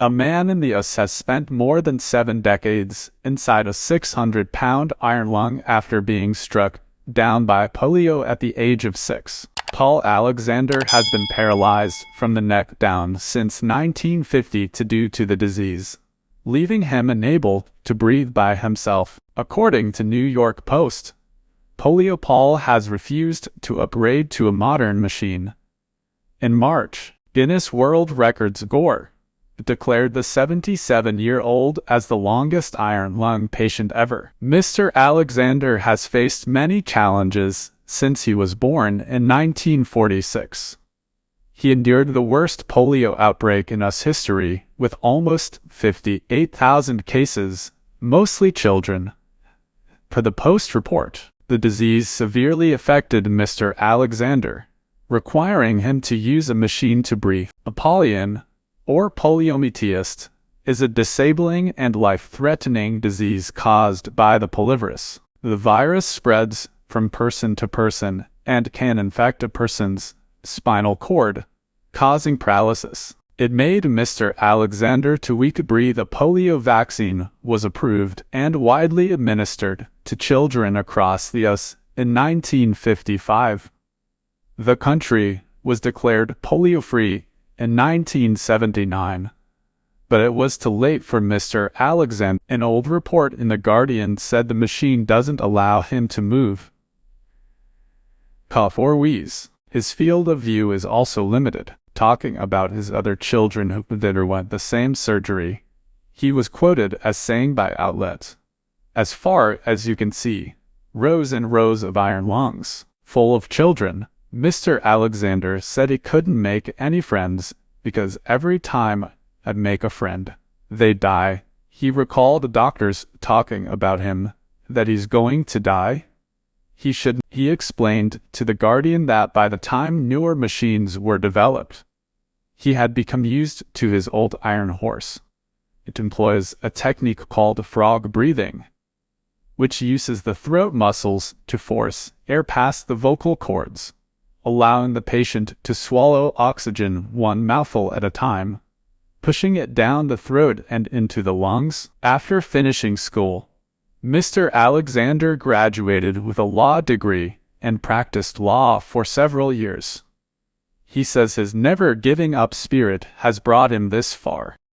A man in the US has spent more than 7 decades inside a 600-pound iron lung after being struck down by polio at the age of 6. Paul Alexander has been paralyzed from the neck down since 1950 due to the disease, leaving him unable to breathe by himself. According to New York Post, Polio Paul has refused to upgrade to a modern machine. In March, Guinness World Records Gore declared the 77-year-old as the longest iron lung patient ever. Mr. Alexander has faced many challenges since he was born in 1946. He endured the worst polio outbreak in US history, with almost 58,000 cases, mostly children. Per the Post report, the disease severely affected Mr. Alexander, requiring him to use a machine to breathe. Apollyon, or poliomyelitis, is a disabling and life-threatening disease caused by the poliovirus. The virus spreads from person to person and can infect a person's spinal cord, causing paralysis. It made Mr. Alexander too weak to breathe. A polio vaccine was approved and widely administered to children across the US in 1955. The country was declared polio-free in 1979, but it was too late for Mr. Alexander. An old report in The Guardian said the machine doesn't allow him to move, cough or wheeze. His field of view is also limited. Talking about his other children who underwent the same surgery, he was quoted as saying by outlets, "As far as you can see, rows and rows of iron lungs, full of children." Mr. Alexander said he couldn't make any friends because every time I'd make a friend, they'd die. He recalled the doctors talking about him, that he's going to die. He shouldn't. He explained to The Guardian that by the time newer machines were developed, he had become used to his old iron horse. It employs a technique called frog breathing, which uses the throat muscles to force air past the vocal cords, allowing the patient to swallow oxygen one mouthful at a time, pushing it down the throat and into the lungs. After finishing school, Mr. Alexander graduated with a law degree and practiced law for several years. He says his never-giving-up spirit has brought him this far.